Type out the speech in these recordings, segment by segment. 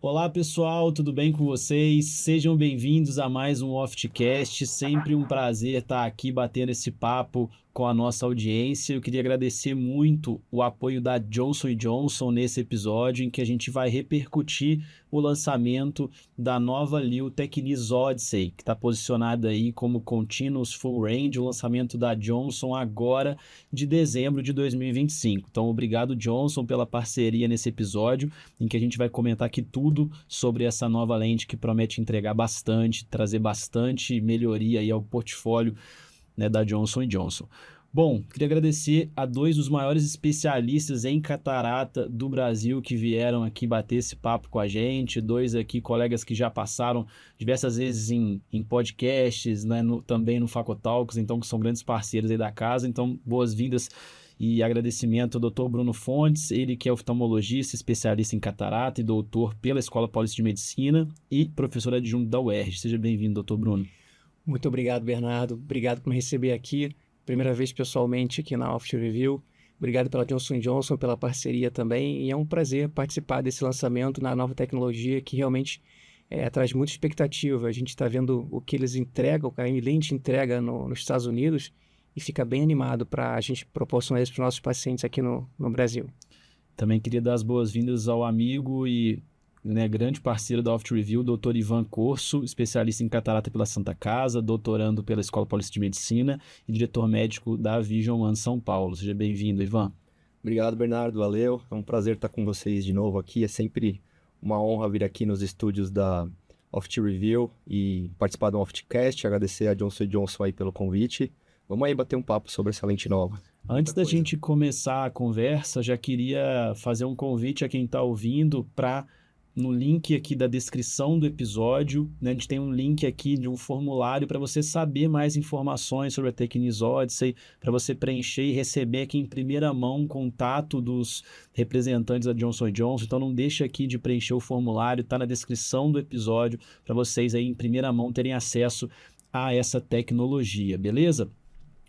Olá pessoal, tudo bem com vocês? Sejam bem-vindos a mais um Oftcast. Sempre um prazer estar aqui batendo esse papo com a nossa audiência. Eu queria agradecer muito o apoio da Johnson Johnson nesse episódio, em que a gente vai repercutir o lançamento da nova Lil Technics Odyssey, que está posicionada aí como Continuous Full Range, o lançamento da Johnson agora de dezembro de 2025. Então, obrigado Johnson pela parceria nesse episódio, em que a gente vai comentar aqui tudo sobre essa nova lente que promete entregar bastante, trazer bastante melhoria aí ao portfólio, né, da Johnson Johnson. Bom, queria agradecer a dois dos maiores especialistas em catarata do Brasil que vieram aqui bater esse papo com a gente, dois aqui colegas que já passaram diversas vezes em podcasts, né, também no Facotalks, então que são grandes parceiros aí da casa, então boas-vindas e agradecimento ao Dr. Bruno Fontes, ele que é oftalmologista, especialista em catarata e doutor pela Escola Paulista de Medicina e professor adjunto da UERJ. Seja bem-vindo, Dr. Bruno. Muito obrigado, Bernardo. Obrigado por me receber aqui. Primeira vez pessoalmente aqui na Oft Review. Obrigado pela Johnson Johnson, pela parceria também. E é um prazer participar desse lançamento na nova tecnologia que realmente traz muita expectativa. A gente está vendo o que eles entregam, a lente entrega nos Estados Unidos e fica bem animado para a gente proporcionar isso para os nossos pacientes aqui no Brasil. Também queria dar as boas-vindas ao amigo e, né, grande parceiro da Oft Review, Dr. Ivan Corso, especialista em catarata pela Santa Casa, doutorando pela Escola Paulista de Medicina e diretor médico da Vision One São Paulo. Seja bem-vindo, Ivan. Obrigado, Bernardo. Valeu. É um prazer estar com vocês de novo aqui. É sempre uma honra vir aqui nos estúdios da Oft Review e participar do Oftcast. Agradecer a Johnson Johnson aí pelo convite. Vamos aí bater um papo sobre essa lente nova. Antes da gente começar a conversa, já queria fazer um convite a quem está ouvindo para, no link aqui da descrição do episódio, né, a gente tem um link aqui de um formulário para você saber mais informações sobre a Technics Odyssey, para você preencher e receber aqui em primeira mão um contato dos representantes da Johnson Johnson. Então não deixa aqui de preencher o formulário, está na descrição do episódio, para vocês aí em primeira mão terem acesso a essa tecnologia, beleza?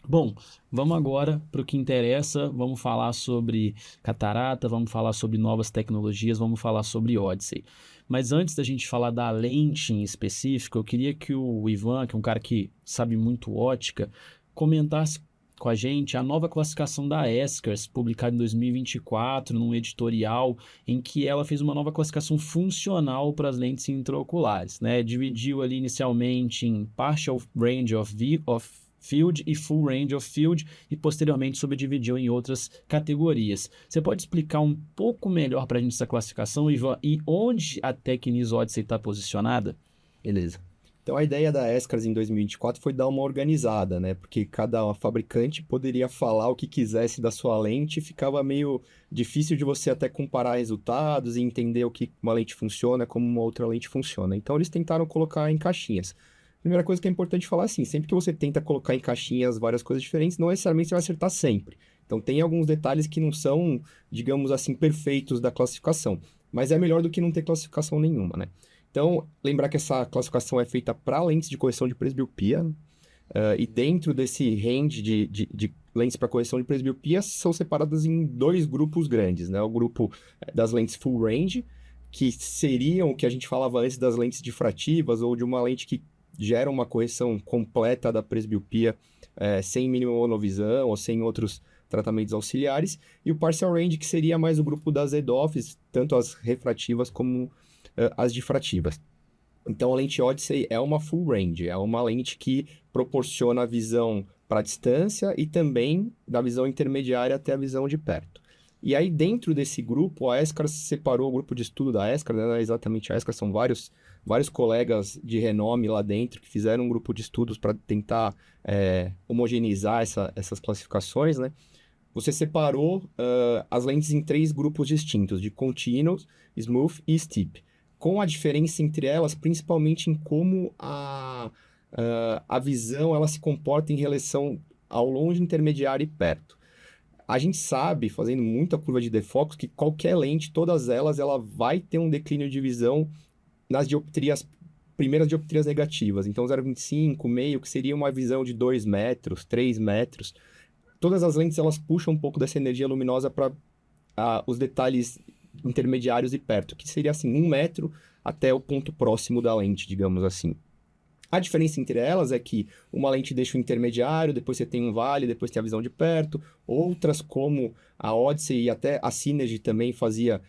Bom, vamos agora para o que interessa, vamos falar sobre catarata, vamos falar sobre novas tecnologias, vamos falar sobre Odyssey. Mas antes da gente falar da lente em específico, eu queria que o Ivan, que é um cara que sabe muito ótica, comentasse com a gente a nova classificação da Escars, publicada em 2024, num editorial, em que ela fez uma nova classificação funcional para as lentes intraoculares, né? Dividiu ali inicialmente em Partial Range of Field e Full Range of Field e posteriormente subdividiu em outras categorias. Você pode explicar um pouco melhor para a gente essa classificação, Ivan, e onde a Technics Odyssey está posicionada? Beleza. Então a ideia da Escars em 2024 foi dar uma organizada, né? Porque cada fabricante poderia falar o que quisesse da sua lente e ficava meio difícil de você até comparar resultados e entender o que uma lente funciona, como uma outra lente funciona. Então eles tentaram colocar em caixinhas. Primeira coisa que é importante falar assim, sempre que você tenta colocar em caixinhas várias coisas diferentes, não necessariamente você vai acertar sempre. Então tem alguns detalhes que não são, digamos assim, perfeitos da classificação, mas é melhor do que não ter classificação nenhuma, né? Então, lembrar que essa classificação é feita para lentes de correção de presbiopia, e dentro desse range de lentes para correção de presbiopia são separadas em dois grupos grandes, né? O grupo das lentes full range, que seriam o que a gente falava antes das lentes difrativas ou de uma lente que gera uma correção completa da presbiopia sem mínima monovisão ou sem outros tratamentos auxiliares, e o partial range, que seria mais o grupo das EDOFs, tanto as refrativas como as difrativas. Então a lente Odyssey é uma full range, é uma lente que proporciona a visão para a distância e também da visão intermediária até a visão de perto. E aí dentro desse grupo, a Escars separou o grupo de estudo da Escars, não é exatamente a Escars, são vários colegas de renome lá dentro que fizeram um grupo de estudos para tentar homogeneizar essas classificações, né? Você separou as lentes em três grupos distintos, de continuous, smooth e steep, com a diferença entre elas, principalmente em como a visão ela se comporta em relação ao longe, intermediário e perto. A gente sabe, fazendo muita curva de defocus, que qualquer lente, todas elas, ela vai ter um declínio de visão nas primeiras dioptrias negativas. Então, 0,25, meio, que seria uma visão de 2 metros, 3 metros. Todas as lentes, elas puxam um pouco dessa energia luminosa para os detalhes intermediários e perto, que seria assim, 1 metro até o ponto próximo da lente, digamos assim. A diferença entre elas é que uma lente deixa o intermediário, depois você tem um vale, depois tem a visão de perto. Outras, como a Odyssey e até a Synergy também fazia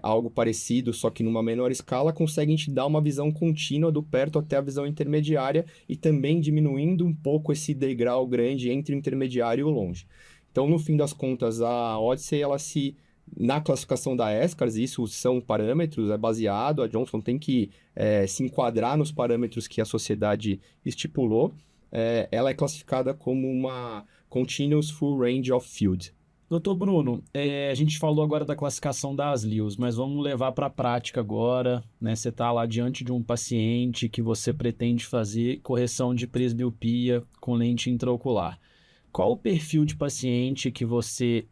algo parecido, só que numa menor escala, conseguem te dar uma visão contínua do perto até a visão intermediária e também diminuindo um pouco esse degrau grande entre o intermediário e o longe. Então, no fim das contas, a Odyssey, na classificação da ESCARS, isso são parâmetros, é baseado, a Johnson tem que se enquadrar nos parâmetros que a sociedade estipulou, ela é classificada como uma Continuous Full Range of Field. Doutor Bruno, a gente falou agora da classificação das LEOs, mas vamos levar para a prática agora, né? Você está lá diante de um paciente que você pretende fazer correção de presbiopia com lente intraocular. Qual o perfil de paciente que você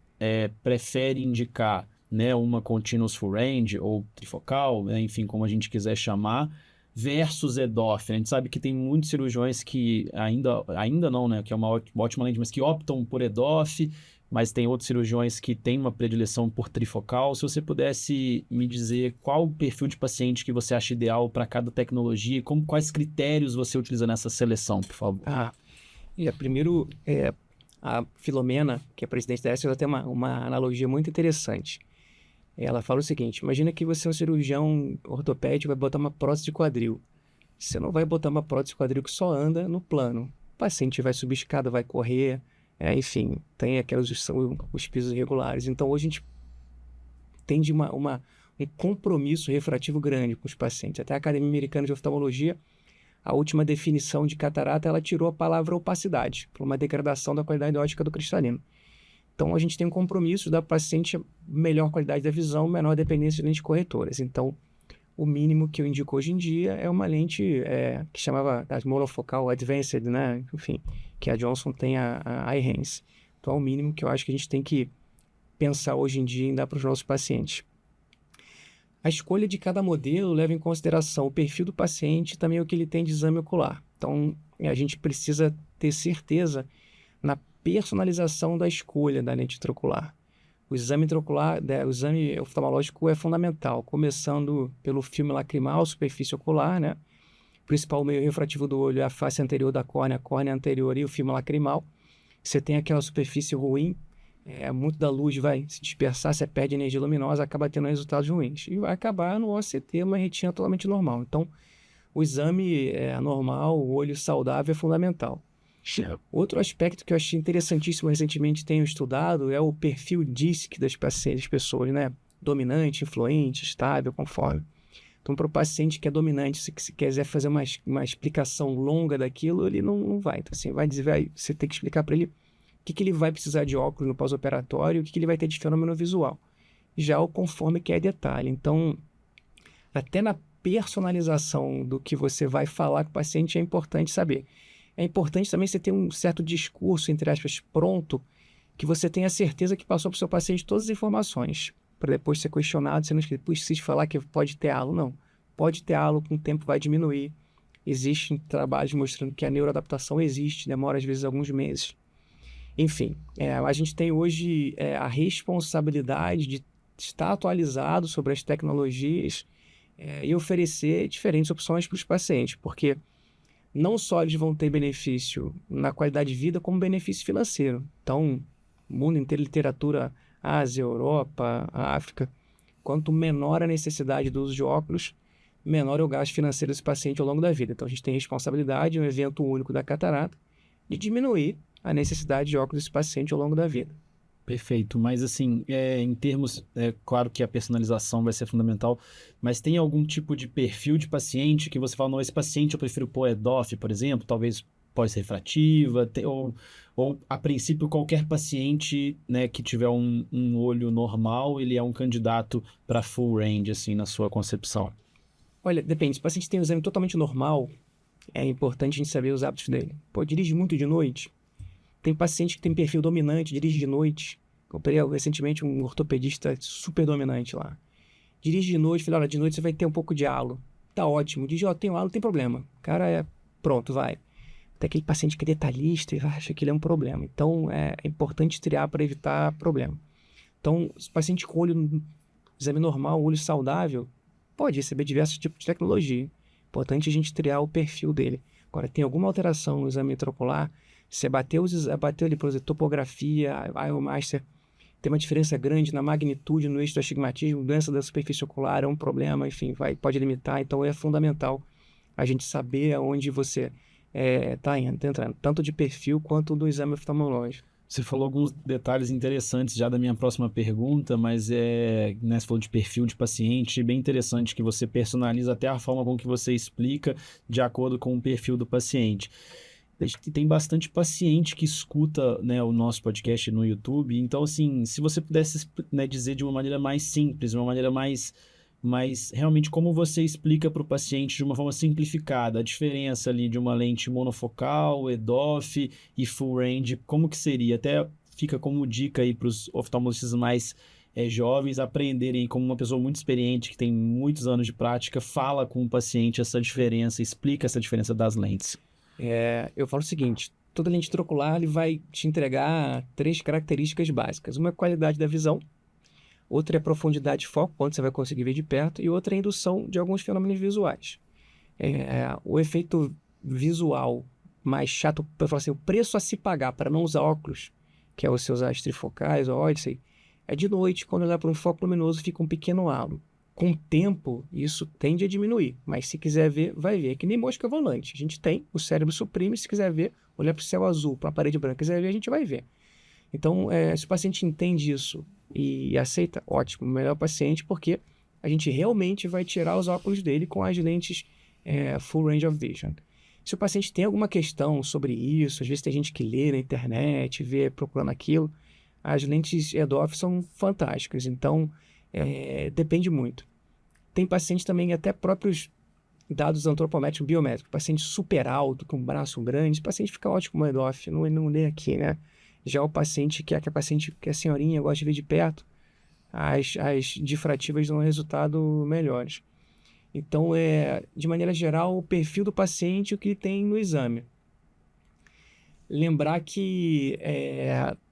prefere indicar, né? Uma Continuous Full Range ou trifocal, né? Enfim, como a gente quiser chamar, versus EDOF. A gente sabe que tem muitos cirurgiões que ainda não, né? Que é uma ótima lente, mas que optam por EDOF, mas tem outros cirurgiões que têm uma predileção por trifocal. Se você pudesse me dizer qual o perfil de paciente que você acha ideal para cada tecnologia, quais critérios você utiliza nessa seleção, por favor? Primeiro, a Filomena, que é a presidente da ESCARS, ela tem uma analogia muito interessante. Ela fala o seguinte: imagina que você é um cirurgião ortopédico, vai botar uma prótese de quadril. Você não vai botar uma prótese de quadril que só anda no plano. O paciente vai subir escada, vai correr, enfim, tem os pisos irregulares. Então, hoje a gente tem um compromisso refrativo grande com os pacientes. Até a Academia Americana de Oftalmologia, a última definição de catarata, ela tirou a palavra opacidade, por uma degradação da qualidade óptica do cristalino. Então, a gente tem um compromisso de dar para o paciente melhor qualidade da visão, menor dependência de lentes corretoras. Então, o mínimo que eu indico hoje em dia é uma lente que chamava monofocal advanced, né? Enfim, que a Johnson tem a iHance. Então, é o mínimo que eu acho que a gente tem que pensar hoje em dia em dar para os nossos pacientes. A escolha de cada modelo leva em consideração o perfil do paciente e também o que ele tem de exame ocular. Então, a gente precisa ter certeza na personalização da escolha da lente intraocular. O exame intraocular, o exame oftalmológico é fundamental, começando pelo filme lacrimal, superfície ocular, né? O principal meio refrativo do olho é a face anterior da córnea, a córnea anterior e o filme lacrimal. Você tem aquela superfície ruim, muito da luz vai se dispersar, você perde energia luminosa, acaba tendo resultados ruins. E vai acabar no OCT, uma retina totalmente normal. Então, o exame normal, o olho saudável é fundamental. Outro aspecto que eu achei interessantíssimo, recentemente tenho estudado, é o perfil DISC das pessoas, né? Dominante, influente, estável, conforme. Então, para o paciente que é dominante, se quiser fazer uma explicação longa daquilo, ele não vai. Então, assim, você tem que explicar para ele o que ele vai precisar de óculos no pós-operatório, o que ele vai ter de fenômeno visual. Já o conforme que é detalhe. Então, até na personalização do que você vai falar com o paciente é importante saber. É importante também você ter um certo discurso, entre aspas, pronto, que você tenha certeza que passou para o seu paciente todas as informações, para depois ser questionado, você não precisa falar que pode ter halo, não. Pode ter halo, com o tempo vai diminuir. Existem trabalhos mostrando que a neuroadaptação existe, demora às vezes alguns meses. Enfim, a gente tem hoje a responsabilidade de estar atualizado sobre as tecnologias e oferecer diferentes opções para os pacientes, porque não só eles vão ter benefício na qualidade de vida, como benefício financeiro. Então, o mundo inteiro, literatura, Ásia, Europa, África, quanto menor a necessidade do uso de óculos, menor é o gasto financeiro desse paciente ao longo da vida. Então, a gente tem responsabilidade, um evento único da catarata, de diminuir a necessidade de óculos desse paciente ao longo da vida. Perfeito, mas assim, em termos, claro que a personalização vai ser fundamental, mas tem algum tipo de perfil de paciente que você fala, não, esse paciente eu prefiro pôr EDOF, por exemplo, talvez pós-refrativa, ou a princípio qualquer paciente, né, que tiver um olho normal, ele é um candidato para full range, assim, na sua concepção? Olha, depende, se o paciente tem um exame totalmente normal, é importante a gente saber os hábitos dele. Dirige muito de noite. Tem paciente que tem perfil dominante, dirige de noite. Operei recentemente um ortopedista super dominante lá. Dirige de noite, falei, olha, de noite você vai ter um pouco de halo. Tá ótimo. Diz, tem um halo, não tem problema. O cara pronto, vai. Tem aquele paciente que é detalhista e acha que ele é um problema. Então, é importante triar para evitar problema. Então, se o paciente com olho exame normal, olho saudável, pode receber diversos tipos de tecnologia. Importante a gente triar o perfil dele. Agora, tem alguma alteração no exame intraocular, você bateu ali, por exemplo, topografia, Eye-Master, tem uma diferença grande na magnitude, no eixo do astigmatismo, doença da superfície ocular é um problema, enfim, pode limitar. Então, é fundamental a gente saber aonde você está entrando, tanto de perfil quanto do exame oftalmológico. Você falou alguns detalhes interessantes já da minha próxima pergunta, mas né, você falou de perfil de paciente, bem interessante que você personaliza até a forma com que você explica de acordo com o perfil do paciente. Tem bastante paciente que escuta, né, o nosso podcast no YouTube, então assim, se você pudesse, né, dizer de uma maneira mais simples, de uma maneira mais realmente como você explica para o paciente de uma forma simplificada a diferença ali de uma lente monofocal, EDOF e full range, como que seria? Até fica como dica aí para os oftalmologistas mais jovens aprenderem, como uma pessoa muito experiente que tem muitos anos de prática, fala com o paciente essa diferença, explica essa diferença das lentes. Eu falo o seguinte, toda lente intraocular ele vai te entregar 3 características básicas. Uma é a qualidade da visão, outra é a profundidade de foco, quanto você vai conseguir ver de perto, e outra é a indução de alguns fenômenos visuais. O efeito visual mais chato, para falar assim, o preço a se pagar para não usar óculos, que é você usar as trifocais ou Odyssey, é de noite, quando olhar para um foco luminoso, fica um pequeno halo. Com o tempo, isso tende a diminuir, mas se quiser ver, vai ver. É que nem mosca volante. A gente tem, o cérebro suprime, se quiser ver, olhar para o céu azul, para a parede branca, quiser ver, a gente vai ver. Então, se o paciente entende isso e aceita, ótimo, melhor paciente, porque a gente realmente vai tirar os óculos dele com as lentes full range of vision. Se o paciente tem alguma questão sobre isso, às vezes tem gente que lê na internet, vê procurando aquilo, as lentes EDOF são fantásticas, então depende muito. Tem paciente também, até próprios dados antropométricos, biométricos, paciente super alto, com braço grande, esse paciente fica ótimo com o EDOF, não lê aqui, né? Já o paciente que é paciente que a senhorinha gosta de ver de perto, as difrativas dão um resultado melhores. Então, de maneira geral, o perfil do paciente, o que ele tem no exame. Lembrar que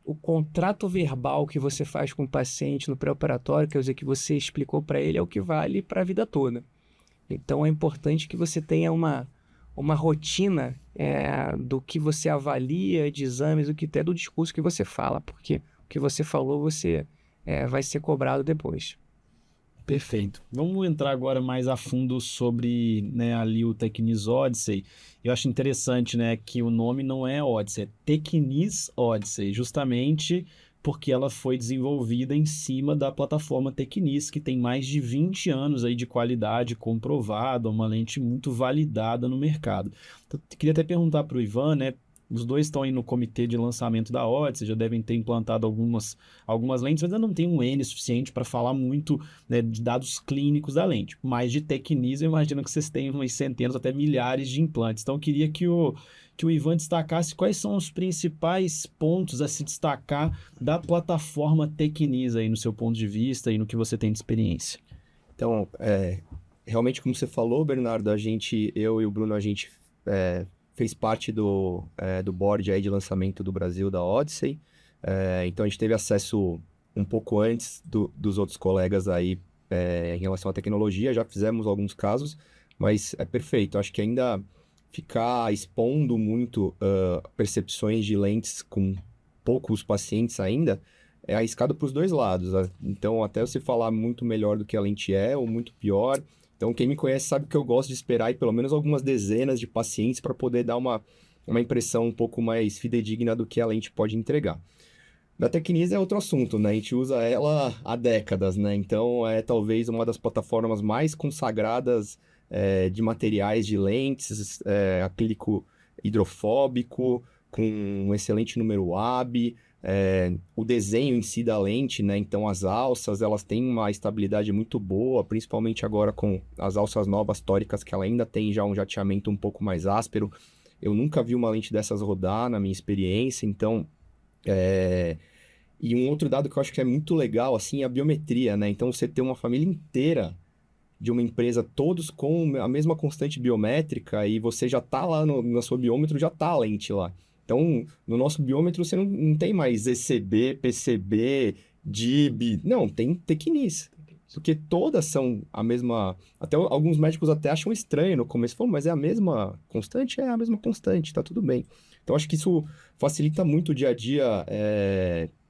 o contrato verbal que você faz com o paciente no pré-operatório, quer dizer, que você explicou para ele, é o que vale para a vida toda. Então, é importante que você tenha uma rotina do que você avalia de exames, até do discurso que você fala, porque o que você falou, você vai ser cobrado depois. Perfeito. Vamos entrar agora mais a fundo sobre, né, ali o Tecnis Odyssey. Eu acho interessante, né, que o nome não é Odyssey, é Tecnis Odyssey, justamente porque ela foi desenvolvida em cima da plataforma Tecnis, que tem mais de 20 anos aí de qualidade comprovada, uma lente muito validada no mercado. Então, eu queria até perguntar para o Ivan, né, os dois estão aí no comitê de lançamento da Odyssey, já devem ter implantado algumas lentes, mas ainda não tem um N suficiente para falar muito, né, de dados clínicos da lente. Mas de Tecnis, eu imagino que vocês tenham umas centenas, até milhares de implantes. Então, eu queria que o Ivan destacasse quais são os principais pontos a se destacar da plataforma Tecnis aí, no seu ponto de vista e no que você tem de experiência. Então, realmente, como você falou, Bernardo, eu e o Bruno, a gente fez parte do board aí de lançamento do Brasil da Odyssey. Então, a gente teve acesso um pouco antes dos outros colegas aí em relação à tecnologia. Já fizemos alguns casos, mas é perfeito. Acho que ainda ficar expondo muito percepções de lentes com poucos pacientes ainda é arriscado para os dois lados. Então, até você falar muito melhor do que a lente ou muito pior. Então, quem me conhece sabe que eu gosto de esperar aí pelo menos algumas dezenas de pacientes para poder dar uma impressão um pouco mais fidedigna do que a lente pode entregar. Da Tecnis é outro assunto, né? A gente usa ela há décadas, né? Então, é talvez uma das plataformas mais consagradas de materiais de lentes, acrílico hidrofóbico, com um excelente número AB, o desenho em si da lente, né? Então as alças, elas têm uma estabilidade muito boa, principalmente agora com as alças novas tóricas, que ela ainda tem já um jateamento um pouco mais áspero. Eu nunca vi uma lente dessas rodar na minha experiência, então... E um outro dado que eu acho que é muito legal, assim, é a biometria, né? Então você ter uma família inteira de uma empresa, todos com a mesma constante biométrica, e você já tá lá no seu biômetro, já tá a lente lá. Então, no nosso biômetro, você não tem mais ECB, PCB, DIB. Não, tem Tecnis. Porque todas são a mesma... Até alguns médicos até acham estranho no começo. Falam, mas é a mesma constante? É a mesma constante, tá tudo bem. Então, acho que isso facilita muito o dia a dia,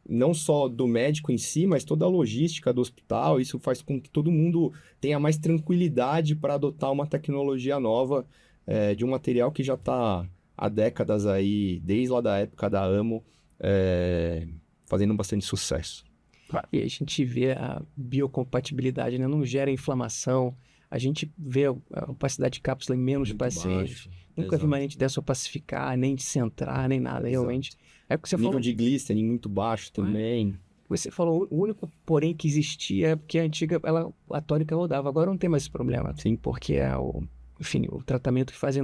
não só do médico em si, mas toda a logística do hospital. Isso faz com que todo mundo tenha mais tranquilidade para adotar uma tecnologia nova, de um material que já está há décadas aí, desde lá da época da AMO, fazendo bastante sucesso. E a gente vê a biocompatibilidade, né? Não gera inflamação. A gente vê a opacidade de cápsula em menos Muito pacientes. baixo. Nunca vi Exato. uma lente dessa opacificar, nem de centrar, nem nada, Exato. realmente. É o que você Nível falou. de glycerin muito baixo também. Você falou, o único porém que existia é porque a antiga, a tônica rodava. Agora não tem mais esse problema. Sim. Porque enfim, o tratamento que fazem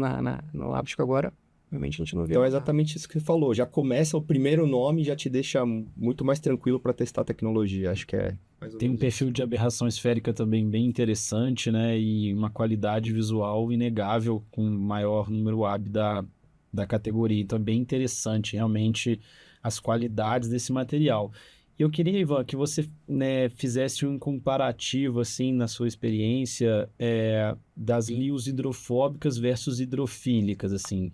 no lábisco agora, realmente a gente não vê. Então é mais nada. exatamente isso que você falou. Já começa o primeiro nome, já te deixa muito mais tranquilo para testar a tecnologia. Acho que é mais ou Tem um menos perfil isso. de aberração esférica também bem interessante, né? E uma qualidade visual inegável com o maior número AB da categoria. Então é bem interessante realmente as qualidades desse material. E eu queria, Ivan, que você, né, fizesse um comparativo, assim, na sua experiência, das lios hidrofóbicas versus hidrofílicas, assim.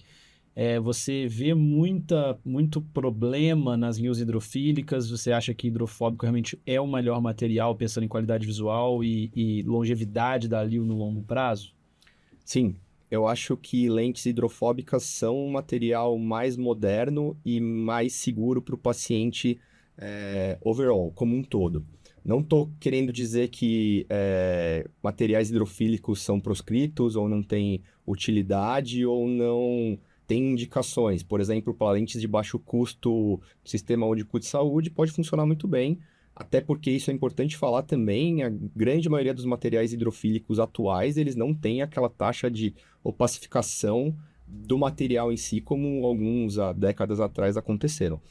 Você vê muito problema nas lios hidrofílicas? Você acha que hidrofóbico realmente é o melhor material, pensando em qualidade visual e longevidade da lio no longo prazo? Sim, eu acho que lentes hidrofóbicas são um material mais moderno e mais seguro para o paciente overall, como um todo. Não estou querendo dizer que materiais hidrofílicos são proscritos ou não têm utilidade ou não têm indicações. Por exemplo, para lentes de baixo custo, sistema único de saúde pode funcionar muito bem, até porque isso é importante falar também, a grande maioria dos materiais hidrofílicos atuais, eles não têm aquela taxa de opacificação do material em si, como alguns há décadas atrás aconteceram.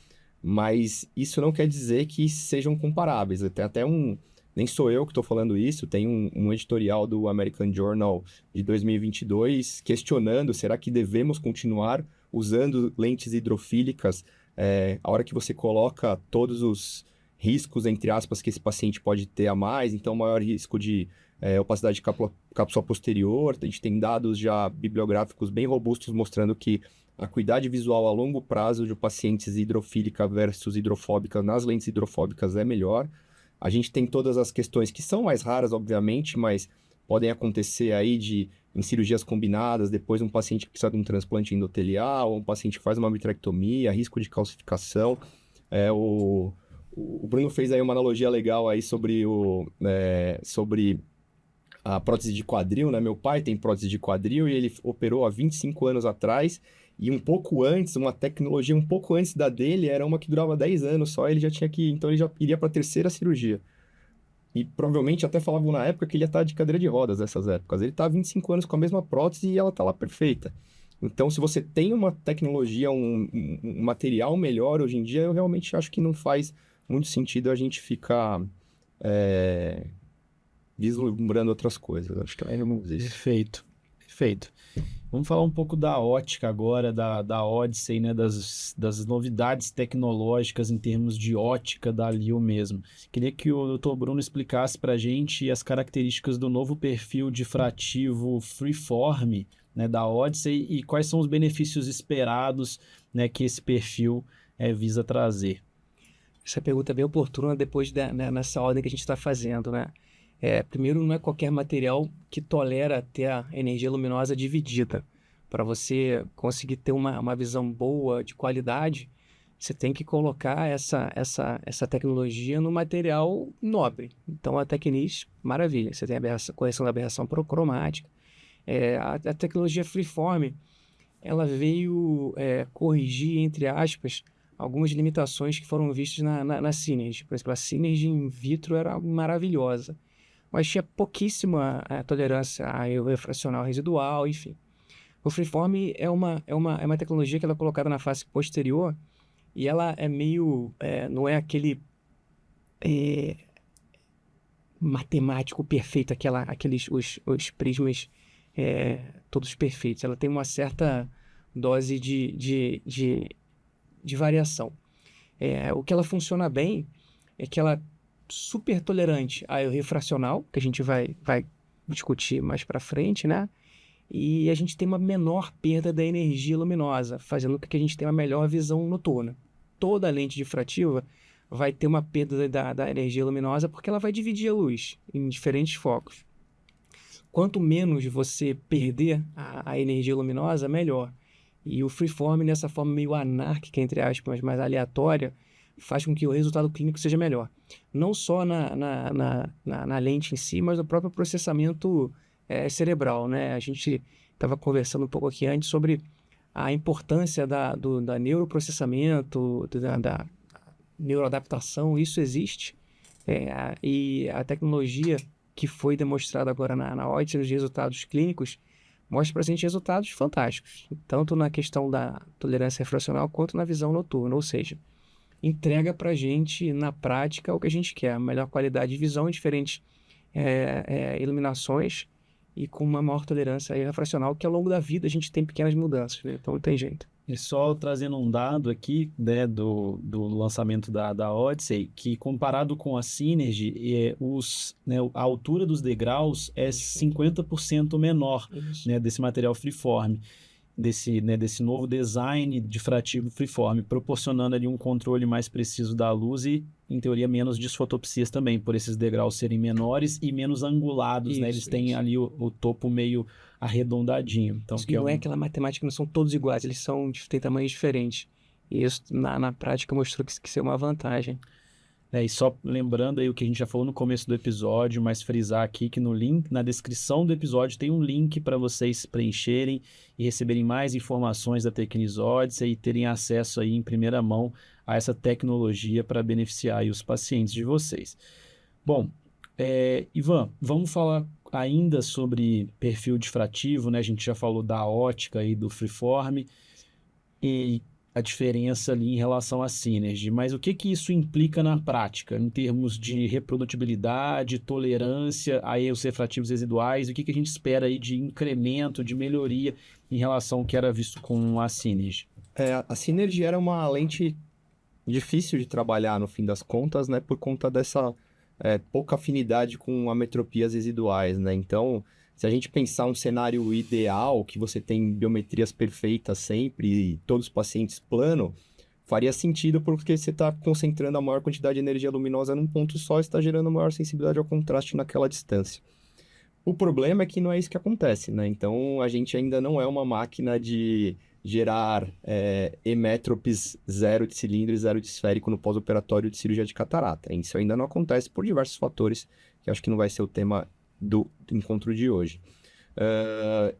Mas isso não quer dizer que sejam comparáveis. Tem até nem sou eu que estou falando isso, tem um editorial do American Journal de 2022 questionando, será que devemos continuar usando lentes hidrofílicas a hora que você coloca todos os riscos, entre aspas, que esse paciente pode ter a mais, então maior risco de opacidade de cápsula posterior. A gente tem dados já bibliográficos bem robustos mostrando que a acuidade visual a longo prazo de pacientes hidrofílica versus hidrofóbica nas lentes hidrofóbicas é melhor. A gente tem todas as questões que são mais raras, obviamente, mas podem acontecer aí em cirurgias combinadas, depois um paciente que precisa de um transplante endotelial, ou um paciente que faz uma vitrectomia, risco de calcificação. O Bruno fez aí uma analogia legal aí sobre a prótese de quadril, né? Meu pai tem prótese de quadril e ele operou há 25 anos atrás. E um pouco antes, uma tecnologia um pouco antes da dele, era uma que durava 10 anos só, ele já tinha então ele já iria para a terceira cirurgia. E provavelmente até falavam na época que ele ia estar de cadeira de rodas nessas épocas. Ele está há 25 anos com a mesma prótese e ela está lá perfeita. Então, se você tem uma tecnologia, um material melhor hoje em dia, eu realmente acho que não faz muito sentido a gente ficar vislumbrando outras coisas. Acho que é isso. Perfeito, perfeito. Vamos falar um pouco da ótica agora, da Odyssey, né? Das novidades tecnológicas em termos de ótica da Lio mesmo. Queria que o Dr. Bruno explicasse para a gente as características do novo perfil difrativo Freeform, né, da Odyssey, e quais são os benefícios esperados, né, que esse perfil visa trazer. Essa pergunta é bem oportuna depois nessa ordem que a gente está fazendo, né? Primeiro, não é qualquer material que tolera ter a energia luminosa dividida. Para você conseguir ter uma visão boa, de qualidade, você tem que colocar essa tecnologia no material nobre. Então, a Tecnis, maravilha. Você tem a correção da aberração procromática. A tecnologia Freeform, ela veio corrigir, entre aspas, algumas limitações que foram vistas na Synergy. Por exemplo, a Synergy in vitro era maravilhosa, mas tinha pouquíssima tolerância a erro fracional residual, enfim. O Freeform é uma tecnologia que ela é colocada na face posterior e ela é meio... não é aquele matemático perfeito, os prismas todos perfeitos. Ela tem uma certa dose de variação. O que ela funciona bem é que ela super tolerante ao erro refracional, que a gente vai discutir mais para frente, né? E a gente tem uma menor perda da energia luminosa, fazendo com que a gente tenha uma melhor visão noturna. Toda lente difrativa vai ter uma perda da energia luminosa porque ela vai dividir a luz em diferentes focos. Quanto menos você perder a energia luminosa, melhor. E o freeform, nessa forma meio anárquica, entre aspas, mais aleatória, faz com que o resultado clínico seja melhor. Não só na lente em si, mas no próprio processamento cerebral, né? A gente estava conversando um pouco aqui antes sobre a importância da neuroprocessamento, da neuroadaptação. Isso existe. E a tecnologia que foi demonstrada agora na Odyssey, nos resultados clínicos, mostra para a gente resultados fantásticos, tanto na questão da tolerância refracional quanto na visão noturna, ou seja, entrega para a gente, na prática, o que a gente quer, a melhor qualidade de visão em diferentes iluminações e com uma maior tolerância refracional, que ao longo da vida a gente tem pequenas mudanças, né? Então não tem jeito. E só trazendo um dado aqui, né, do lançamento da Odyssey, que comparado com a Synergy, a altura dos degraus é 50% menor, né, desse material freeform, desse novo design difrativo freeform, proporcionando ali um controle mais preciso da luz e, em teoria, menos desfotopsias também, por esses degraus serem menores e menos angulados, né? Eles têm ali o topo meio arredondadinho. Então, isso não é aquela matemática, não são todos iguais, eles têm tamanhos diferentes. E isso, na prática, mostrou que isso é uma vantagem. E só lembrando aí o que a gente já falou no começo do episódio, mas frisar aqui que no link, na descrição do episódio, tem um link para vocês preencherem e receberem mais informações da Tecnis Odyssey e terem acesso aí em primeira mão a essa tecnologia para beneficiar aí os pacientes de vocês. Bom, Ivan, vamos falar ainda sobre perfil difrativo, né? A gente já falou da ótica e do freeform e a diferença ali em relação à Synergy, mas o que isso implica na prática, em termos de reprodutibilidade, tolerância a erros refrativos residuais, o que a gente espera aí de incremento, de melhoria em relação ao que era visto com a Synergy? A Synergy era uma lente difícil de trabalhar no fim das contas, né, por conta dessa pouca afinidade com ametropias residuais, né, então se a gente pensar um cenário ideal, que você tem biometrias perfeitas sempre e todos os pacientes plano, faria sentido porque você está concentrando a maior quantidade de energia luminosa num ponto só e está gerando maior sensibilidade ao contraste naquela distância. O problema é que não é isso que acontece, né? Então, a gente ainda não é uma máquina de gerar emétropes zero de cilindro e zero de esférico no pós-operatório de cirurgia de catarata. Isso ainda não acontece por diversos fatores, que acho que não vai ser o tema do encontro de hoje.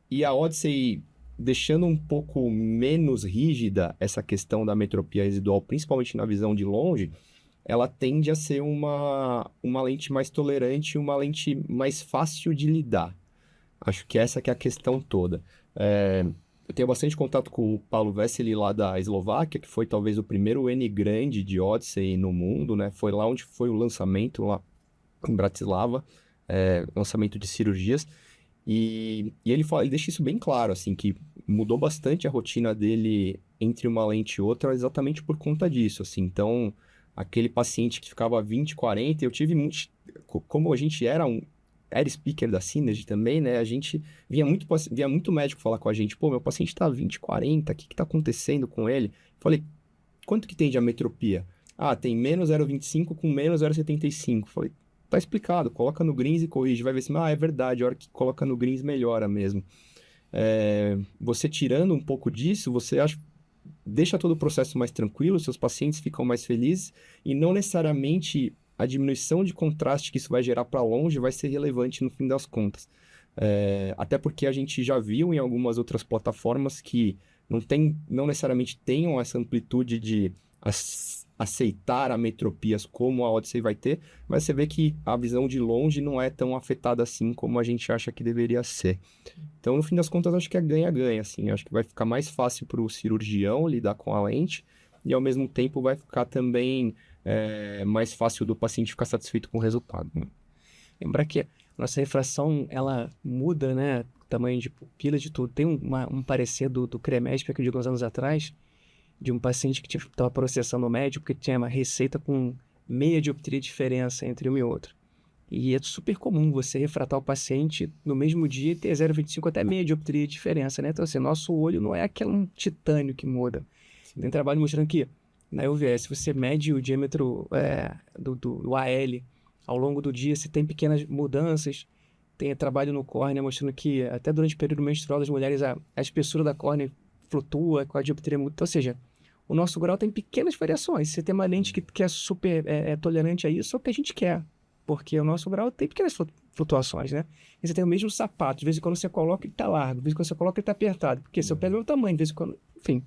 E a Odyssey, deixando um pouco menos rígida essa questão da metropia residual, principalmente na visão de longe, ela tende a ser uma lente mais tolerante, uma lente mais fácil de lidar. Acho que essa que é a questão toda. Eu tenho bastante contato com o Paulo Vesely lá da Eslováquia, que foi talvez o primeiro N grande de Odyssey no mundo, né? Foi lá onde foi o lançamento, lá em Bratislava. Lançamento de cirurgias, e ele deixa isso bem claro, assim, que mudou bastante a rotina dele entre uma lente e outra exatamente por conta disso, assim. Então, aquele paciente que ficava 20, 40, eu tive como a gente era speaker da Synergy também, né, a gente via muito médico falar com a gente, meu paciente tá 20, 40, o que tá acontecendo com ele? Falei, quanto que tem de ametropia? Tem menos 0,25 com menos 0,75. Falei, tá explicado, coloca no greens e corrige, vai ver se, é verdade, a hora que coloca no greens melhora mesmo. Você tirando um pouco disso, você deixa todo o processo mais tranquilo, seus pacientes ficam mais felizes e não necessariamente a diminuição de contraste que isso vai gerar para longe vai ser relevante no fim das contas. Até porque a gente já viu em algumas outras plataformas que não necessariamente tenham essa amplitude de aceitar ametropias como a Odyssey vai ter, mas você vê que a visão de longe não é tão afetada assim como a gente acha que deveria ser. Então, no fim das contas, acho que é ganha-ganha, assim. Acho que vai ficar mais fácil para o cirurgião lidar com a lente e, ao mesmo tempo, vai ficar também mais fácil do paciente ficar satisfeito com o resultado. Lembrar que nossa refração, ela muda, né? Tamanho de pupila, de tudo. Tem um parecer do CREMESP, de alguns anos atrás, de um paciente que estava processando o médico, porque tinha uma receita com meia dioptria de diferença entre uma e outra. E é super comum você refratar o paciente no mesmo dia e ter 0,25 até meia dioptria de diferença, né? Então, assim, nosso olho não é aquele titânio que muda. Tem trabalho mostrando que na UVS, você mede o diâmetro do AL ao longo do dia, se tem pequenas mudanças. Tem trabalho no córnea mostrando que até durante o período menstrual das mulheres a espessura da córnea flutua, com a dioptria muda. Então, ou seja, o nosso grau tem pequenas variações. Você tem uma lente que é super tolerante a isso, é o que a gente quer. Porque o nosso grau tem pequenas flutuações, né? E você tem o mesmo sapato, de vez em quando você coloca ele tá largo, de vez em quando você coloca ele tá apertado, porque seu pé é o tamanho, de vez em quando, enfim.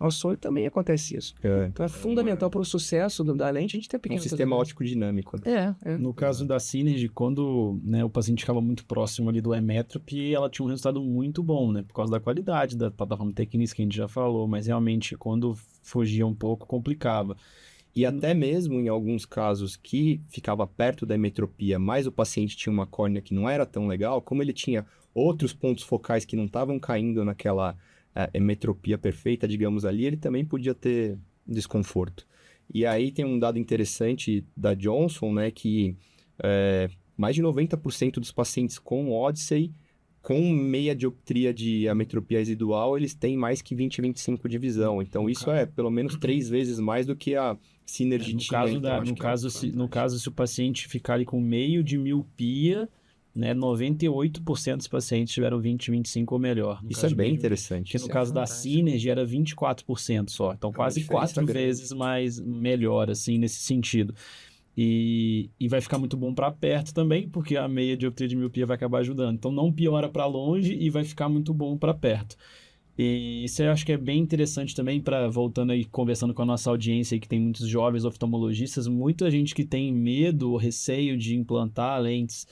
Nosso olho também acontece isso. Então é fundamental para o sucesso da lente a gente ter pequenos... Um sistema óptico dinâmico. No caso da Synergy, quando, né, o paciente ficava muito próximo ali do Emmetrop, ela tinha um resultado muito bom, né? Por causa da qualidade da plataforma Tecnis, que a gente já falou, mas realmente quando fugia um pouco, complicava. E até mesmo em alguns casos que ficava perto da emetropia, mas o paciente tinha uma córnea que não era tão legal, como ele tinha outros pontos focais que não estavam caindo naquela emetropia perfeita, digamos ali, ele também podia ter desconforto. E aí tem um dado interessante da Johnson, né, que mais de 90% dos pacientes com Odyssey, com meia dioptria de ametropia residual, eles têm mais que 20/25 de visão. Então, isso é pelo menos 3 vezes mais do que a Synergy tinha. No caso, se o paciente ficar ali com meio de miopia, né, 98% dos pacientes tiveram 20/25 ou melhor. Isso é bem interessante. Porque no caso da Synergy era 24% só. Então, quase 4 vezes melhor, assim, nesse sentido. E vai ficar muito bom para perto também, porque a meia dioptria de miopia vai acabar ajudando. Então, não piora para longe e vai ficar muito bom para perto. E isso eu acho que é bem interessante também, voltando aí, conversando com a nossa audiência aí, que tem muitos jovens oftalmologistas, muita gente que tem medo ou receio de implantar lentes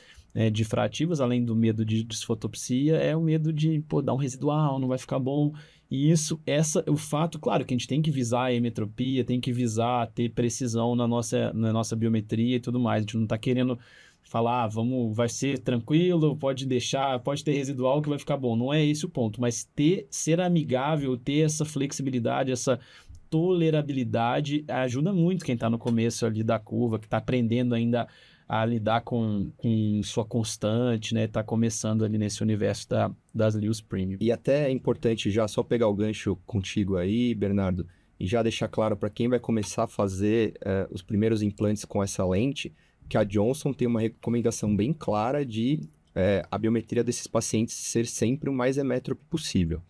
difrativas, além do medo de disfotopsia, é o medo de dar um residual, não vai ficar bom. E o fato, claro, que a gente tem que visar a emetropia, tem que visar ter precisão na nossa biometria e tudo mais. A gente não está querendo falar, vai ser tranquilo, pode ter residual que vai ficar bom. Não é esse o ponto, mas ser amigável, ter essa flexibilidade, essa tolerabilidade, ajuda muito quem está no começo ali da curva, que está aprendendo ainda a lidar com sua constante, né? Tá começando ali nesse universo das LEOs Premium. E até é importante já só pegar o gancho contigo aí, Bernardo, e já deixar claro para quem vai começar a fazer os primeiros implantes com essa lente, que a Johnson tem uma recomendação bem clara de a biometria desses pacientes ser sempre o mais emétrope possível.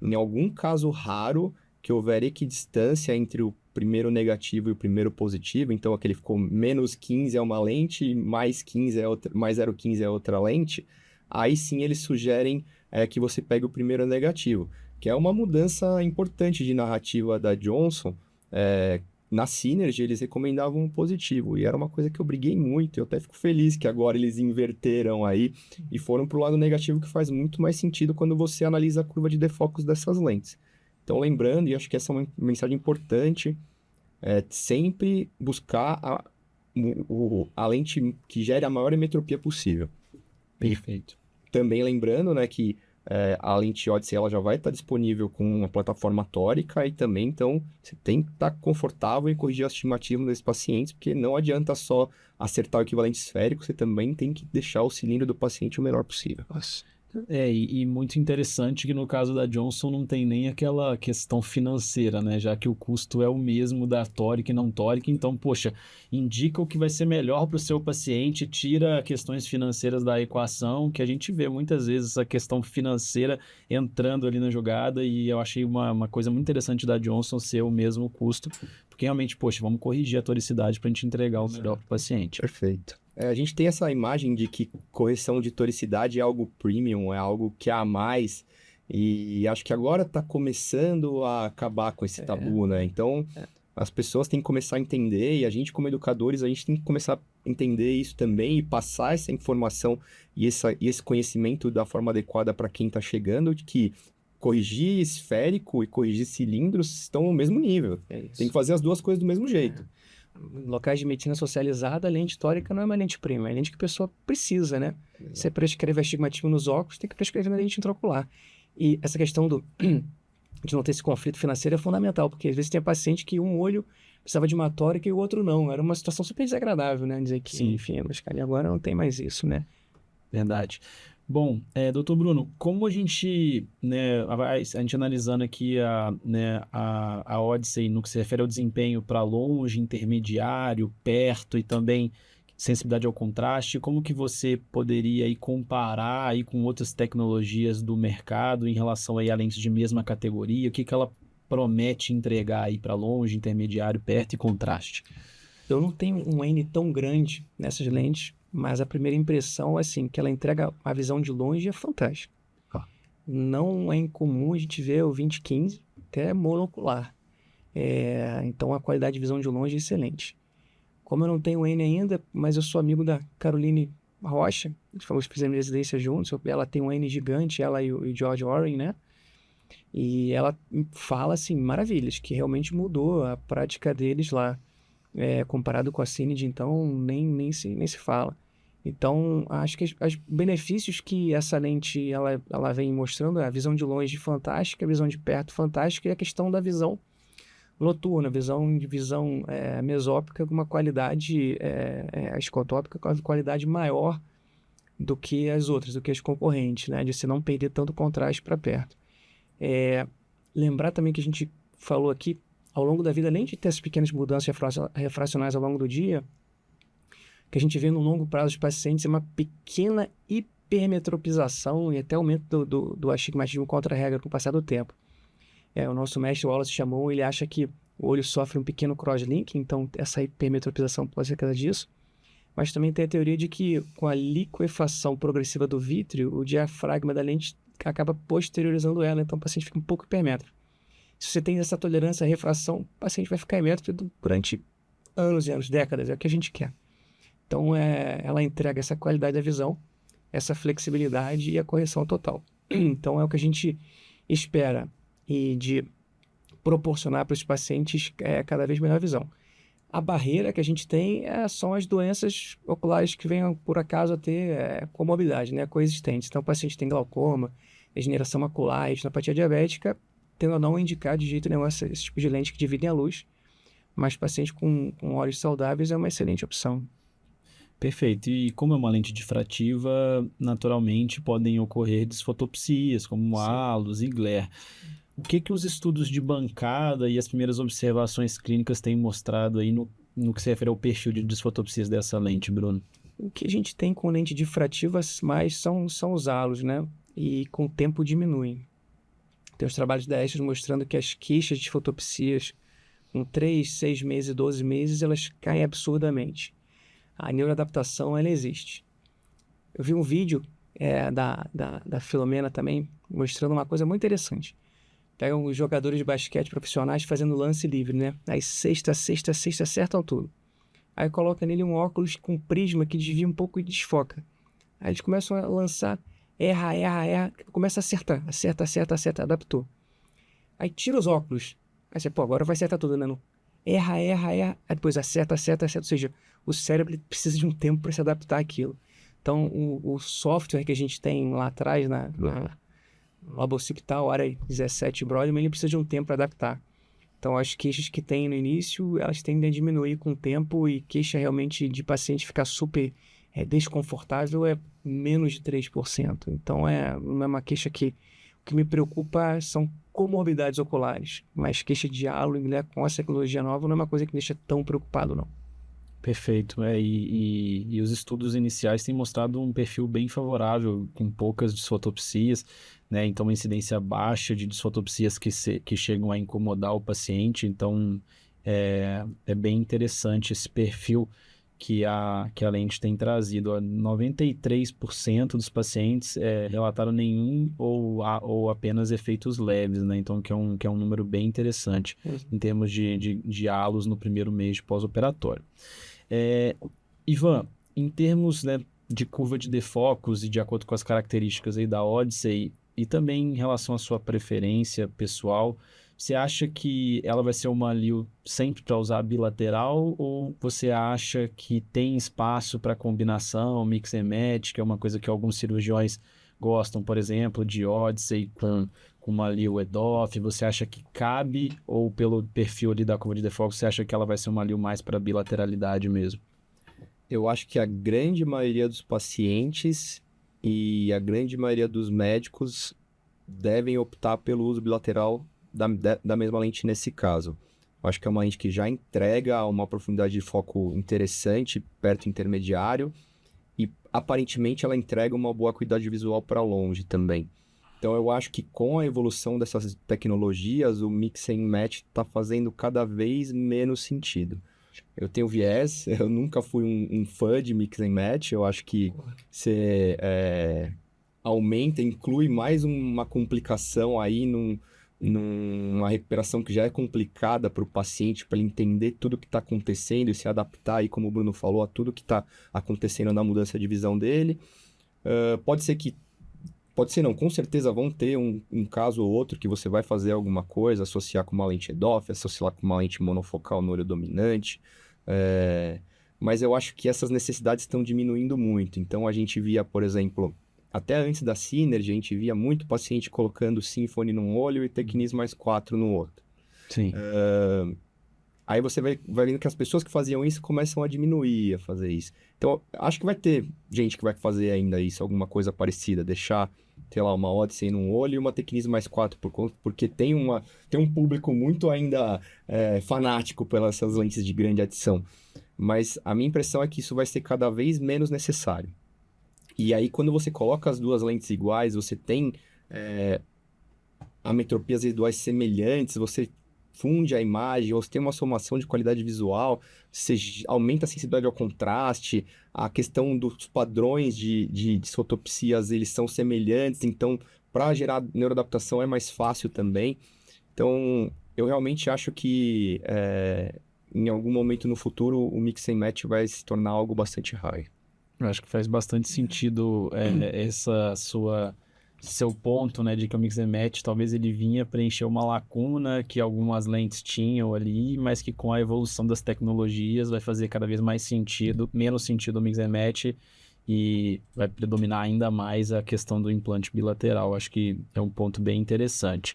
Em algum caso raro que houver equidistância entre o primeiro negativo e o primeiro positivo, então aquele ficou menos 15 é uma lente, mais 15 é outra, mais 0,15 é outra lente, aí sim eles sugerem que você pegue o primeiro negativo, que é uma mudança importante de narrativa da Johnson. Na Synergy eles recomendavam um positivo, e era uma coisa que eu briguei muito, eu até fico feliz que agora eles inverteram aí e foram para o lado negativo, que faz muito mais sentido quando você analisa a curva de defocus dessas lentes. Então, lembrando, e acho que essa é uma mensagem importante, sempre buscar a lente que gere a maior emetropia possível. Perfeito. Também lembrando, né, que a lente Odyssey ela já vai estar disponível com uma plataforma tórica e também, então, você tem que estar confortável em corrigir o astigmatismo desses pacientes, porque não adianta só acertar o equivalente esférico, você também tem que deixar o cilindro do paciente o menor possível. Nossa. E muito interessante que no caso da Johnson não tem nem aquela questão financeira, né? Já que o custo é o mesmo da tórica e não tórica, então, poxa, indica o que vai ser melhor para o seu paciente, tira questões financeiras da equação, que a gente vê muitas vezes essa questão financeira entrando ali na jogada, e eu achei uma coisa muito interessante da Johnson ser o mesmo custo, porque realmente, poxa, vamos corrigir a toricidade para a gente entregar o melhor para o paciente. Perfeito. A gente tem essa imagem de que correção de toricidade é algo premium, é algo que há a mais, e acho que agora está começando a acabar com esse tabu, né? Então, as pessoas têm que começar a entender, e a gente como educadores, a gente tem que começar a entender isso também e passar essa informação e esse conhecimento da forma adequada para quem está chegando, de que corrigir esférico e corrigir cilindros estão no mesmo nível. Tem que fazer as duas coisas do mesmo jeito. Em locais de medicina socializada, a lente tórica não é uma lente premium, é a lente que a pessoa precisa, né? Exato. Você prescreve astigmatismo nos óculos, tem que prescrever na lente intraocular. E essa questão de não ter esse conflito financeiro é fundamental, porque às vezes tem paciente que um olho precisava de uma tórica e o outro não. Era uma situação super desagradável, né? Dizer que, Sim. enfim, mas cara, e agora não tem mais isso, né? Verdade. Bom, doutor Bruno, como a gente, né, a gente analisando aqui a Odyssey no que se refere ao desempenho para longe, intermediário, perto e também sensibilidade ao contraste, como que você poderia aí comparar aí com outras tecnologias do mercado em relação aí a lentes de mesma categoria? O que que ela promete entregar aí para longe, intermediário, perto e contraste? Eu não tenho um N tão grande nessas lentes, mas a primeira impressão, assim, que ela entrega a visão de longe é fantástica. Ah. Não é incomum a gente ver o 2015 até monocular. Então a qualidade de visão de longe é excelente. Como eu não tenho N ainda, mas eu sou amigo da Caroline Rocha, fomos fizemos residência juntos, ela tem um N gigante, ela e o George Warren, né? E ela fala, assim, maravilhas, que realmente mudou a prática deles lá. Comparado com a Cine, então nem se fala. Então, acho que os benefícios que essa lente ela vem mostrando é a visão de longe fantástica, a visão de perto fantástica e a questão da visão noturna, visão mesópica com uma qualidade escotópica com uma qualidade maior do que as outras, do que as concorrentes, né? De você não perder tanto contraste para perto. Lembrar também que a gente falou aqui ao longo da vida, além de ter essas pequenas mudanças refracionais ao longo do dia, que a gente vê no longo prazo dos pacientes é uma pequena hipermetropização e até aumento do astigmatismo contra a regra com o passar do tempo. O nosso mestre Wallace chamou, ele acha que o olho sofre um pequeno crosslink, então essa hipermetropização pode ser causa disso, mas também tem a teoria de que com a liquefação progressiva do vítreo, o diafragma da lente acaba posteriorizando ela, então o paciente fica um pouco hipermétropo. Se você tem essa tolerância à refração, o paciente vai ficar hipermétropo durante anos e anos, décadas, é o que a gente quer. Então, ela entrega essa qualidade da visão, essa flexibilidade e a correção total. Então, é o que a gente espera e de proporcionar para os pacientes cada vez melhor visão. A barreira que a gente tem são as doenças oculares que venham, por acaso, a ter comorbidade, né, coexistentes. Então, o paciente tem glaucoma, degeneração macular, retinopatia diabética, tendo a não indicar de jeito nenhum esse tipo de lente que dividem a luz, mas pacientes com olhos saudáveis é uma excelente opção. Perfeito. E como é uma lente difrativa, naturalmente podem ocorrer desfotopsias, como halos e glare. O que os estudos de bancada e as primeiras observações clínicas têm mostrado aí no que se refere ao perfil de desfotopsias dessa lente, Bruno? O que a gente tem com lente difrativa mais são os halos, né? E com o tempo diminuem. Tem os trabalhos da Estes mostrando que as queixas de fotopsias com 3, 6 meses, 12 meses, elas caem absurdamente. A neuroadaptação, ela existe. Eu vi um vídeo da Filomena também, mostrando uma coisa muito interessante. Pegam os jogadores de basquete profissionais fazendo lance livre, né? Aí sexta, acertam tudo. Aí coloca nele um óculos com prisma que desvia um pouco e desfoca. Aí eles começam a lançar, erra, começa a acerta, adaptou. Aí tira os óculos. Aí você, agora vai acertar tudo, né? Erra. Aí depois acerta. Ou seja, o cérebro precisa de um tempo para se adaptar àquilo. Então, o software que a gente tem lá atrás, no lobo occipital, área 17 Brodmann, ele precisa de um tempo para adaptar. Então, as queixas que tem no início, elas tendem a diminuir com o tempo e queixa realmente de paciente ficar super desconfortável é menos de 3%. Então, não é uma queixa que... O que me preocupa são comorbidades oculares, mas queixa de halo com essa tecnologia nova não é uma coisa que me deixa tão preocupado, não. Perfeito. E os estudos iniciais têm mostrado um perfil bem favorável, com poucas desfotopsias, né? Então, uma incidência baixa de desfotopsias que chegam a incomodar o paciente. Então, é bem interessante esse perfil que a lente tem trazido. 93% dos pacientes relataram nenhum ou apenas efeitos leves, né? Então, que é um número bem interessante em termos de halos no primeiro mês de pós-operatório. Ivan, em termos, né, de curva de defocus e de acordo com as características aí da Odyssey e também em relação à sua preferência pessoal, você acha que ela vai ser uma Leo sempre para usar bilateral ou você acha que tem espaço para combinação, mix and match, que é uma coisa que alguns cirurgiões gostam, por exemplo, de Odyssey uma Leo EDOF? Você acha que cabe, ou pelo perfil ali da curva de default, você acha que ela vai ser uma Leo mais para bilateralidade mesmo? Eu acho que a grande maioria dos pacientes e a grande maioria dos médicos devem optar pelo uso bilateral da mesma lente nesse caso. Eu acho que é uma lente que já entrega uma profundidade de foco interessante, perto intermediário, e aparentemente ela entrega uma boa qualidade visual para longe também. Então eu acho que com a evolução dessas tecnologias, o Mix and Match está fazendo cada vez menos sentido. Eu tenho viés, eu nunca fui um fã de Mix and Match, eu acho que você aumenta, inclui mais uma complicação aí numa recuperação que já é complicada para o paciente, para ele entender tudo o que está acontecendo e se adaptar aí, como o Bruno falou, a tudo que está acontecendo na mudança de visão dele. Pode ser não, com certeza vão ter um caso ou outro que você vai fazer alguma coisa, associar com uma lente EDOF, associar com uma lente monofocal no olho dominante, mas eu acho que essas necessidades estão diminuindo muito. Então a gente via, por exemplo, até antes da Synergy, a gente via muito paciente colocando Symfony num olho e Tecnis mais 4 no outro. Sim. Aí você vai vendo que as pessoas que faziam isso começam a diminuir a fazer isso. Então, acho que vai ter gente que vai fazer ainda isso, alguma coisa parecida, deixar, sei lá, uma Odyssey num olho e uma Tecnis mais 4 porque tem um público muito ainda fanático pelas essas lentes de grande adição. Mas a minha impressão é que isso vai ser cada vez menos necessário. E aí, quando você coloca as duas lentes iguais, você tem ametropias residuais semelhantes, você funde a imagem, ou você tem uma somação de qualidade visual, você aumenta a sensibilidade ao contraste, a questão dos padrões de fotopsias, eles são semelhantes, então, para gerar neuroadaptação é mais fácil também. Então, eu realmente acho que em algum momento no futuro o Mix and Match vai se tornar algo bastante high. Eu acho que faz bastante sentido seu ponto, né, de que o Mix and Match talvez ele vinha preencher uma lacuna que algumas lentes tinham ali, mas que com a evolução das tecnologias vai fazer cada vez mais sentido, menos sentido o Mix and Match, e vai predominar ainda mais a questão do implante bilateral. Acho que é um ponto bem interessante.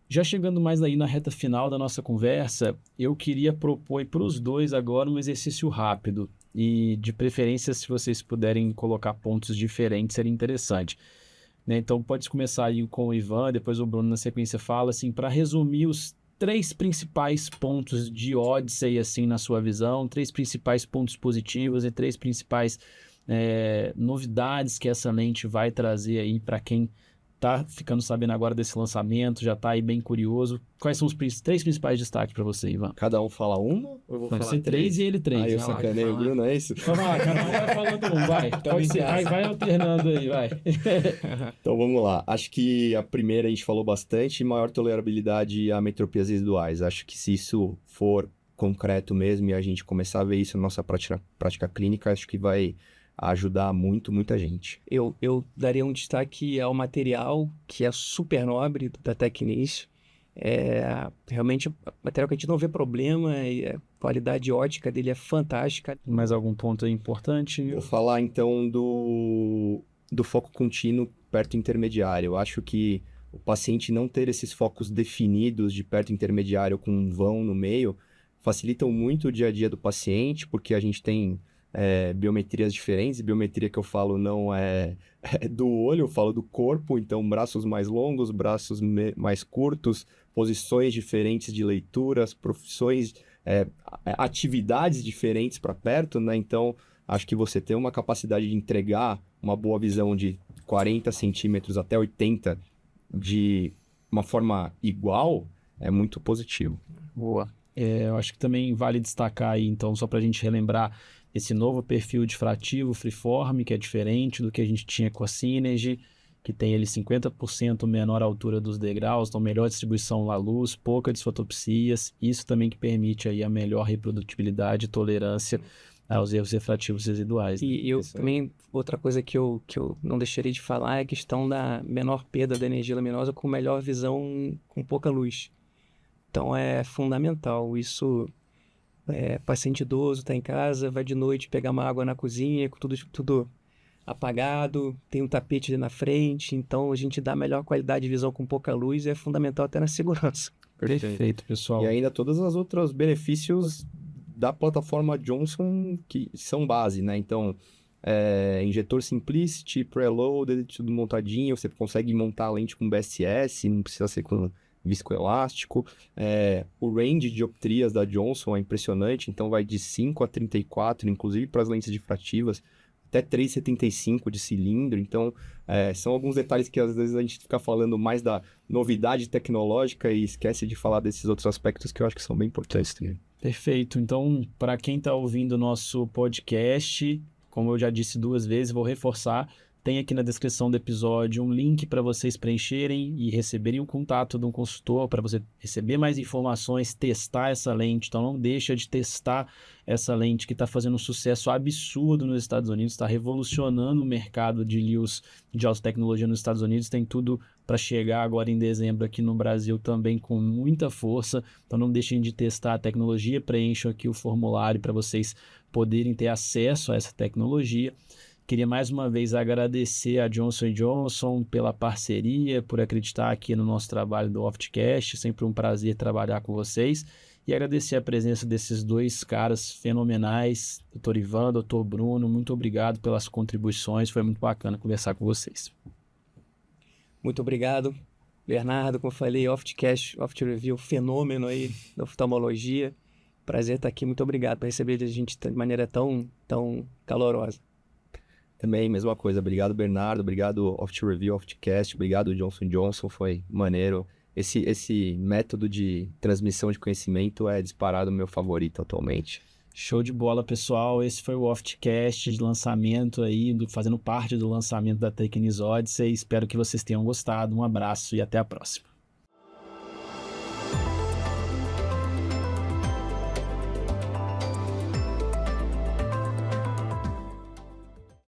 Já chegando mais aí na reta final da nossa conversa, eu queria propor para os dois agora um exercício rápido, e de preferência, se vocês puderem colocar pontos diferentes, seria interessante. Né? Então, pode começar aí com o Ivan, depois o Bruno na sequência fala, assim, para resumir os 3 principais pontos de Odyssey, assim, na sua visão, 3 principais pontos positivos e 3 principais novidades que essa lente vai trazer aí para quem tá ficando sabendo agora desse lançamento, já tá aí bem curioso. Quais são os 3 principais destaques para você, Ivan? Cada um fala uma ou eu vou Pode falar ser 3 e ele 3. Ah, eu sacanei o Bruno, é isso? Vamos lá, cada um vai falando um, vai. Pode ser, vai alternando aí, vai. Então vamos lá. Acho que a primeira a gente falou bastante, maior tolerabilidade a ametropias residuais. Acho que se isso for concreto mesmo e a gente começar a ver isso na nossa prática clínica, acho que vai ajudar muita gente. Eu daria um destaque ao material, que é super nobre, da Tecnis. Realmente, material que a gente não vê problema, e a qualidade ótica dele é fantástica. Mais algum ponto importante? Vou falar então do foco contínuo perto intermediário. Eu acho que o paciente não ter esses focos definidos de perto intermediário com um vão no meio facilitam muito o dia a dia do paciente, porque a gente tem biometrias diferentes, e biometria que eu falo não é do olho, eu falo do corpo, então braços mais longos, braços mais curtos, posições diferentes de leituras, atividades diferentes para perto, né? Então, acho que você ter uma capacidade de entregar uma boa visão de 40 centímetros até 80 de uma forma igual é muito positivo. Boa. Eu acho que também vale destacar aí, então, só para a gente relembrar, esse novo perfil difrativo freeform, que é diferente do que a gente tinha com a Synergy, que tem ele 50% menor altura dos degraus, então melhor distribuição à luz, pouca desfotopsias, isso também que permite aí a melhor reprodutibilidade e tolerância aos erros refrativos residuais. E eu também, outra coisa que eu não deixaria de falar é a questão da menor perda da energia luminosa com melhor visão com pouca luz. Então é fundamental isso. Paciente idoso, está em casa, vai de noite pegar uma água na cozinha, com tudo apagado, tem um tapete ali na frente, então a gente dá melhor qualidade de visão com pouca luz e é fundamental até na segurança. Perfeito, pessoal. E ainda todos os outros benefícios da plataforma Johnson que são base, né? Então, injetor Simplicity, preloaded, tudo montadinho, você consegue montar a lente com BSS, não precisa ser com viscoelástico. O range de dioptrias da Johnson é impressionante, então vai de 5 a 34, inclusive para as lentes difrativas, até 3,75 de cilindro. Então, são alguns detalhes que às vezes a gente fica falando mais da novidade tecnológica e esquece de falar desses outros aspectos que eu acho que são bem importantes também. Perfeito. Então, para quem está ouvindo o nosso podcast, como eu já disse 2 vezes, vou reforçar, tem aqui na descrição do episódio um link para vocês preencherem e receberem o contato de um consultor para você receber mais informações, testar essa lente. Então não deixa de testar essa lente que está fazendo um sucesso absurdo nos Estados Unidos, está revolucionando o mercado de LIOS de alta tecnologia nos Estados Unidos, tem tudo para chegar agora em dezembro aqui no Brasil também com muita força. Então não deixem de testar a tecnologia, preencham aqui o formulário para vocês poderem ter acesso a essa tecnologia. Queria mais uma vez agradecer a Johnson & Johnson pela parceria, por acreditar aqui no nosso trabalho do Oftcast. Sempre um prazer trabalhar com vocês. E agradecer a presença desses 2 caras fenomenais, Dr. Ivan, Dr. Bruno. Muito obrigado pelas contribuições. Foi muito bacana conversar com vocês. Muito obrigado, Bernardo. Como eu falei, Oftcast, Oft Review, fenômeno aí da oftalmologia. Prazer estar aqui. Muito obrigado por receber a gente de maneira tão calorosa. Também, mesma coisa. Obrigado, Bernardo. Obrigado, Oft Review, Oftcast. Obrigado, Johnson & Johnson. Foi maneiro. Esse método de transmissão de conhecimento é disparado o meu favorito atualmente. Show de bola, pessoal. Esse foi o Oftcast de lançamento aí, fazendo parte do lançamento da Tecnis Odyssey. Espero que vocês tenham gostado. Um abraço e até a próxima.